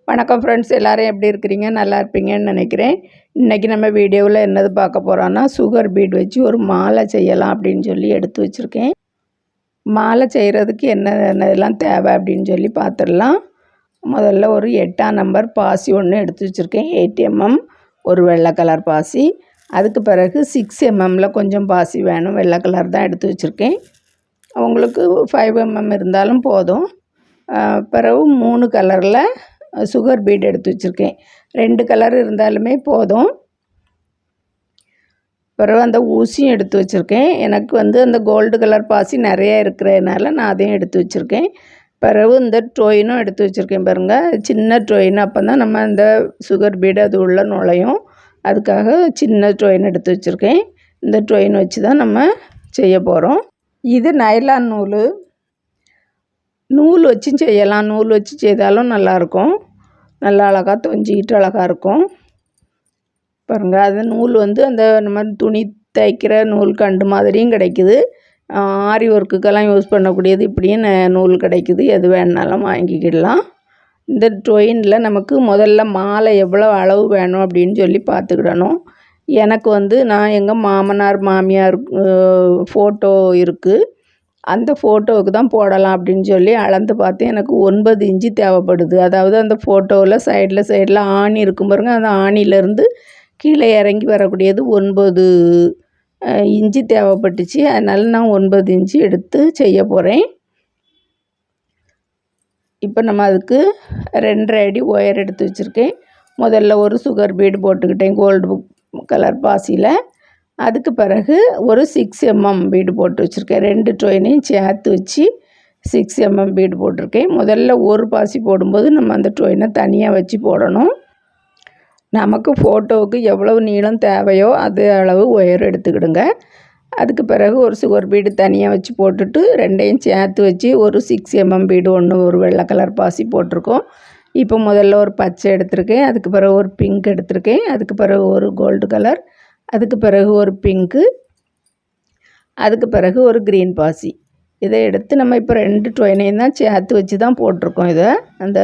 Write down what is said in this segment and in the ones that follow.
வணக்கம் ஃப்ரெண்ட்ஸ், எல்லோரும் எப்படி இருக்கிறீங்க? நல்லா இருப்பீங்கன்னு நினைக்கிறேன். இன்றைக்கி நம்ம வீடியோவில் என்னது பார்க்க போகிறோன்னா, சுகர் பீட் வச்சு ஒரு மாலை செய்யலாம் அப்படின்னு சொல்லி எடுத்து வச்சுருக்கேன். மாலை செய்கிறதுக்கு என்னென்னலாம் தேவை அப்படின்னு சொல்லி பார்த்துடலாம். முதல்ல ஒரு 8ஆம் நம்பர் பாசி ஒன்று எடுத்து வச்சுருக்கேன். 8 mm ஒரு வெள்ளை கலர் பாசி. அதுக்கு பிறகு 6 mmல கொஞ்சம் பாசி வேணும், வெள்ளை கலர் தான் எடுத்து வச்சுருக்கேன். உங்களுக்கு 5 mm இருந்தாலும் போதும். பிறகு 3 கலரில் சுகர் பீட் எடுத்து வச்சுருக்கேன். 2 கலர் இருந்தாலுமே போதும். பிறகு அந்த ஊசியும் எடுத்து வச்சுருக்கேன். எனக்கு அந்த கோல்டு கலர் பாசி நிறையா இருக்கிறதுனால நான் அதையும் எடுத்து வச்சுருக்கேன். பிறகு இந்த ட்ரோயினும் எடுத்து வச்சுருக்கேன் பாருங்கள். சின்ன ட்ரோயின், அப்போ தான் நம்ம இந்த சுகர் பீடு அது உள்ள நுழையும். அதுக்காக சின்ன ட்ரோயின் எடுத்து வச்சுருக்கேன். இந்த ட்ரோயின் வச்சு தான் நம்ம செய்ய போகிறோம். இது நைலான் நூல் வச்சும் செய்யலாம். நூல் வச்சு செய்தாலும் நல்லாயிருக்கும். நல்லா அழகாக தொஞ்சிக்கிட்டு அழகாக இருக்கும் பாருங்கள். அது நூல் அந்த நம்ம துணி தைக்கிற நூல் கண்டு மாதிரியும் கிடைக்குது. ஆரி ஒர்க்குக்கெல்லாம் யூஸ் பண்ணக்கூடியது இப்படியும் நூல் கிடைக்குது. எது வேணுனாலும் வாங்கிக்கிடலாம். இந்த ட்ரோயினில் நமக்கு முதல்ல மாலை எவ்வளோ அளவு வேணும் அப்படின்னு சொல்லி பார்த்துக்கிடணும். எனக்கு நான் எங்கள் மாமனார் மாமியார் ஃபோட்டோ இருக்குது. அந்த ஃபோட்டோவுக்கு தான் போடலாம் அப்படின்னு சொல்லி அளந்து பார்த்து எனக்கு 9 இன்ச்சு தேவைப்படுது. அதாவது அந்த ஃபோட்டோவில் சைடில் ஆணி இருக்கும் பாருங்கள். அந்த ஆணிலேருந்து கீழே இறங்கி வரக்கூடியது 9 இன்ச்சு தேவைப்பட்டுச்சு. அதனால் நான் 9 இன்ச்சு எடுத்து செய்ய போகிறேன். இப்போ நம்ம அதுக்கு 2.5 அடி ஒயர் எடுத்து வச்சுருக்கேன். முதல்ல ஒரு சுகர் பீடு போட்டுக்கிட்டேன் கோல்டு கலர் பாசியில். அதுக்கு பிறகு ஒரு 6 mm பீடு போட்டு வச்சுருக்கேன். 2 ட்ரோயினையும் சேர்த்து வச்சு 6 mm பீடு போட்டிருக்கேன். முதல்ல ஒரு பாசி போடும்போது நம்ம அந்த ட்ரோயினை தனியாக வச்சு போடணும். நமக்கு ஃபோட்டோவுக்கு எவ்வளவு நீளம் தேவையோ அது அளவு ஒயர் எடுத்துக்கிடுங்க. அதுக்கு பிறகு ஒரு சுகர் பீடு தனியாக வச்சு போட்டுட்டு 2ஐயும் சேர்த்து வச்சு ஒரு 6 mm பீடு ஒன்று ஒரு வெள்ளை கலர் பாசி போட்டிருக்கோம். இப்போ முதல்ல ஒரு பச்சை எடுத்திருக்கேன். அதுக்கு பிறகு ஒரு பிங்க் எடுத்திருக்கேன். அதுக்கு பிறகு ஒரு கோல்டு கலர். அதுக்கு பிறகு ஒரு பிங்க்கு. அதுக்கு பிறகு ஒரு க்ரீன் பாசி. இதை எடுத்து நம்ம இப்போ 2 ட்ரோயினையும் தான் சேர்த்து வச்சு தான் போட்டிருக்கோம். இதை அந்த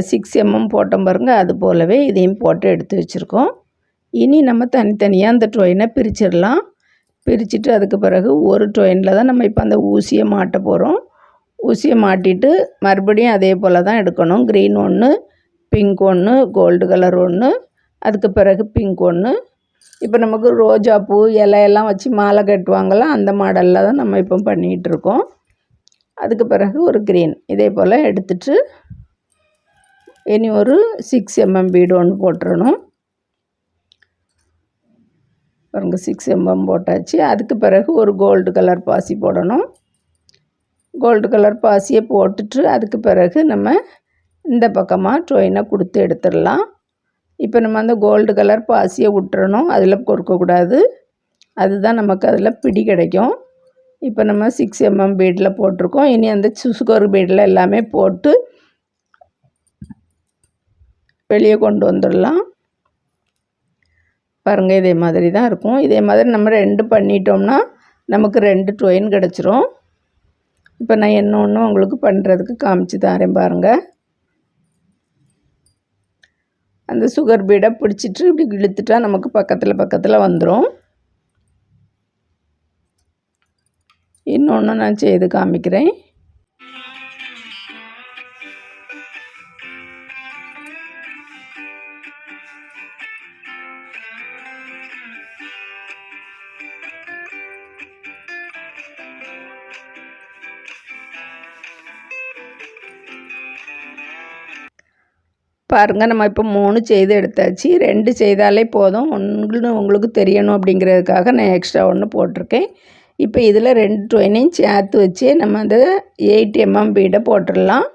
6 mm போட்டோம் பாருங்கள். அது போலவே இதையும் போட்டு எடுத்து வச்சுருக்கோம். இனி நம்ம தனித்தனியாக அந்த ட்ரோயினை பிரிச்சிடலாம். பிரிச்சுட்டு அதுக்கு பிறகு ஒரு ட்ரோயினில் தான் நம்ம இப்போ அந்த ஊசியை மாட்ட போகிறோம். ஊசியை மாட்டிட்டு மறுபடியும் அதே போல் தான் எடுக்கணும். க்ரீன் ஒன்று, பிங்க் ஒன்று, கோல்டு கலர் ஒன்று, அதுக்கு பிறகு பிங்க் ஒன்று. இப்போ நமக்கு ரோஜா பூ இலையெல்லாம் வச்சு மாலை கட்டுவாங்கள்ல, அந்த மாடலில் தான் நம்ம இப்போ பண்ணிகிட்ருக்கோம். அதுக்கு பிறகு ஒரு க்ரீன் இதே போல் எடுத்துட்டு இனி ஒரு 6 mm பீடு ஒன்று போட்டுறணும் பாருங்க. 6 mm போட்டாச்சு. அதுக்கு பிறகு ஒரு கோல்டு கலர் பாசி போடணும். கோல்டு கலர் பாசியை போட்டுட்டு அதுக்கு பிறகு நம்ம இந்த பக்கமாக ட்ரோயினை கொடுத்து எடுத்துடலாம். இப்போ நம்ம அந்த கோல்டு கலர் பாசியை விட்டுறணும். அதில் கொடுக்கக்கூடாது. அதுதான் நமக்கு அதில் பிடி கிடைக்கும். இப்போ நம்ம 6 mm பீடில் போட்டிருக்கோம். இனி அந்த சுகர் பீடில் எல்லாமே போட்டு வெளியே கொண்டு வந்துடலாம் பாருங்கள். இதே மாதிரி தான் இருக்கும். இதே மாதிரி நம்ம 2 பண்ணிட்டோம்னா நமக்கு 2 ட்ரோயின் கிடச்சிரும். இப்போ நான் ஒன்று உங்களுக்கு பண்ணுறதுக்கு காமிச்சு தரேன் பாருங்கள். அந்த சுகர் பீடை பிடிச்சிட்டு இப்படி இழுத்துட்டா நமக்கு பக்கத்தில் வந்துடும். இன்னொன்று நான் செய்து காமிக்கிறேன். பாருங்கள், நம்ம இப்போ 3 செய்து எடுத்தாச்சு. 2 செய்தாலே போதும். உங்களுக்கு தெரியணும் அப்படிங்கிறதுக்காக நான் எக்ஸ்ட்ரா ஒன்று போட்டிருக்கேன். இப்போ இதில் 2 ட்ரோயினையும் சேர்த்து வச்சு நம்ம அந்த 8 mm பீடை போட்டுடலாம்.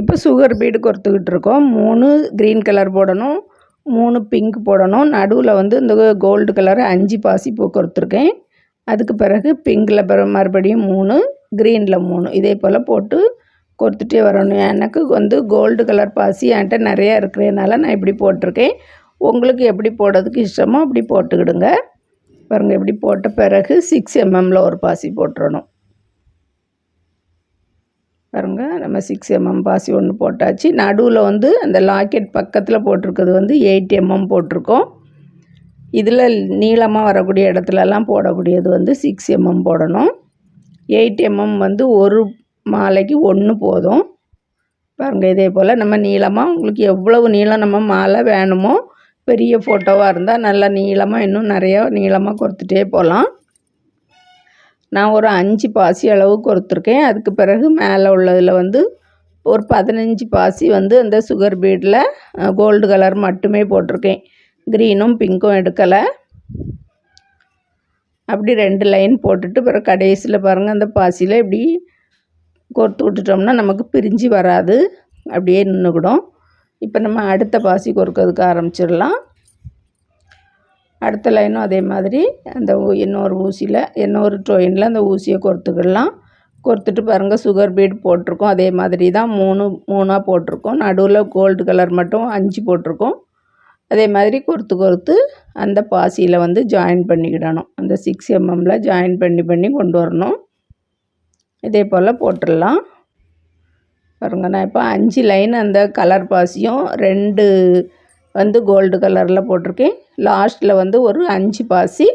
இப்போ சுகர் பீடு கொடுத்துக்கிட்டு இருக்கோம். 3 க்ரீன் கலர் போடணும், 3 பிங்க் போடணும். நடுவில் இந்த கோல்டு கலர் 5 பாசி பூ கொடுத்துருக்கேன். அதுக்கு பிறகு பிங்கில் மறுபடியும் 3, க்ரீனில் 3 இதே போல் போட்டு கொடுத்துட்டே வரணும். எனக்கு கோல்டு கலர் பாசி என்கிட்ட நிறையா இருக்கிறதுனால நான் இப்படி போட்டிருக்கேன். உங்களுக்கு எப்படி போடுறதுக்கு இஷ்டமோ அப்படி போட்டுக்கிடுங்க பாருங்கள். இப்படி போட்ட பிறகு 6 mmல ஒரு பாசி போட்டுறணும். பாருங்கள், நம்ம 6 mm பாசி ஒன்று போட்டாச்சு. நடுவில் வந்து அந்த லாக்கெட் பக்கத்தில் போட்டிருக்கிறது வந்து 8 mm போட்டிருக்கோம். இதில் நீளமாக வரக்கூடிய இடத்துலலாம் போடக்கூடியது வந்து 6 mm போடணும். 8 mm வந்து ஒரு மாலைக்கு 1 போதும். பாருங்கள், இதே போல் நம்ம நீளமாக உங்களுக்கு எவ்வளவு நீளம் நம்ம மாலை வேணுமோ, பெரிய ஃபோட்டோவாக இருந்தால் நல்லா நீளமாக இன்னும் நிறையா நீளமாக கொறுத்துட்டே போகலாம். நான் ஒரு 5 பாசி அளவு கொறுத்துருக்கேன். அதுக்கு பிறகு மேலே உள்ளதில் வந்து ஒரு 15 பாசி வந்து அந்த சுகர் பீடில் கோல்டு கலர் மட்டுமே போட்டிருக்கேன். க்ரீனும் பிங்க்கும் எடுக்கலை. அப்படி 2 லைன் போட்டுட்டு பிறகு கடைசியில் பாருங்கள், அந்த பாசியில் இப்படி கோர்த்து விட்டுட்டோம்னா நமக்கு பிரிஞ்சு வராது, அப்படியே நின்றுக்கிடும். இப்போ நம்ம அடுத்த பாசி கொறுக்கிறதுக்கு ஆரம்பிச்சிடலாம். அடுத்த லைனும் அதே மாதிரி அந்த இன்னொரு ஊசியில் இன்னொரு ட்ரெயினில் அந்த ஊசியை கோர்த்துக்கிடலாம். கோர்த்துட்டு பாருங்கள், சுகர் பீட் போட்டிருக்கோம். அதே மாதிரி தான் 3 போட்டிருக்கோம். நடுவில் கோல்டு கலர் மட்டும் 5 போட்டிருக்கோம். அதே மாதிரி கோர்த்து அந்த பாசியில் வந்து ஜாயின் பண்ணிக்கிடணும். அந்த 6 mmல ஜாயின் பண்ணி கொண்டு வரணும். இதே போல் போட்டுடலாம். பாருங்கள், நான் இப்போ 5 லைன் அந்த கலர் பாசியும் 2 வந்து கோல்டு கலரில் போட்டிருக்கேன். லாஸ்ட்டில் வந்து ஒரு 5 பாசி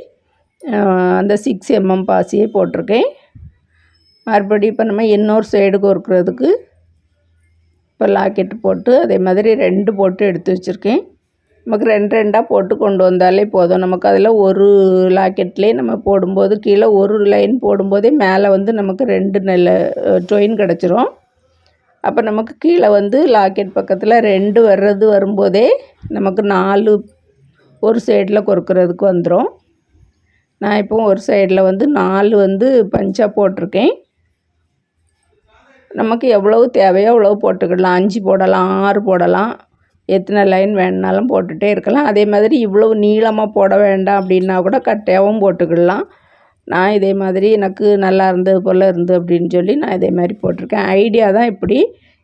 அந்த 6 mm பாசியை போட்டிருக்கேன். மறுபடியும் இப்போ நம்ம இன்னொரு சைடு கோர்க்கிறதுக்கு இப்போ லாக்கெட்டு போட்டு அதே மாதிரி 2 போட்டு எடுத்து வச்சுருக்கேன். நமக்கு 2 போட்டு கொண்டு வந்தாலே போதும். நமக்கு அதில் ஒரு லாக்கெட்லேயே நம்ம போடும்போது கீழே ஒரு லைன் போடும்போதே மேலே வந்து நமக்கு 2 நல்ல ட்ரெயின் கிடச்சிரும். அப்போ நமக்கு கீழே வந்து லாக்கெட் பக்கத்தில் 2 வரும்போதே நமக்கு 4 ஒரு சைடில் கொறுக்கிறதுக்கு வந்துடும். நான் இப்போ ஒரு சைடில் வந்து 4 வந்து பஞ்சாக போட்டிருக்கேன். நமக்கு எவ்வளவு தேவையோ அவ்வளவு போட்டுக்கிடலாம். 5 போடலாம், 6 போடலாம், எத்தனை லைன் வேணுனாலும் போட்டுகிட்டே இருக்கலாம். அதே மாதிரி இவ்வளவு நீளமாக போட வேண்டாம் அப்படின்னா கூட கட்டையாகவும் போட்டுக்கிடலாம். நான் இதே மாதிரி எனக்கு நல்லா இருந்தது போல் அப்படின்னு சொல்லி நான் இதே மாதிரி போட்டிருக்கேன். ஐடியா தான் இப்படி,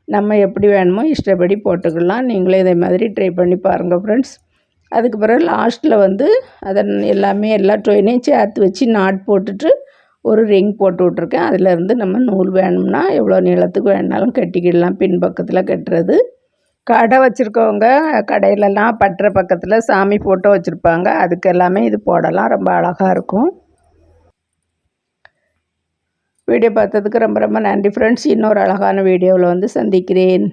நம்ம எப்படி வேணுமோ இஷ்டப்படி போட்டுக்கலாம். நீங்களே இதே மாதிரி ட்ரை பண்ணி பாருங்கள் ஃப்ரெண்ட்ஸ். அதுக்கு பிறகு லாஸ்ட்டில் வந்து எல்லா ட்ரெயினையும் சேர்த்து வச்சு நாட் போட்டுட்டு ஒரு ரிங் போட்டு விட்ருக்கேன். அதிலேருந்து நம்ம நூல் வேணும்னா எவ்வளோ நீளத்துக்கு வேணுனாலும் கட்டிக்கிடலாம். பின்பக்கத்தில் கட்டுறது. கடை வச்சுருக்கவங்க கடையிலலாம் பட்டுற பக்கத்தில் சாமி ஃபோட்டோ வச்சுருப்பாங்க. அதுக்கு எல்லாமே இது போடலாம், ரொம்ப அழகாக இருக்கும். வீடியோ பார்த்ததுக்கு ரொம்ப ரொம்ப நன்றி ஃப்ரெண்ட்ஸ். இன்னொரு அழகான வீடியோவில் வந்து சந்திக்கிறேன்.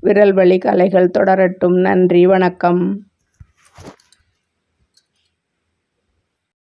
விரல் வலி கலைகள் தொடரட்டும். நன்றி, வணக்கம்.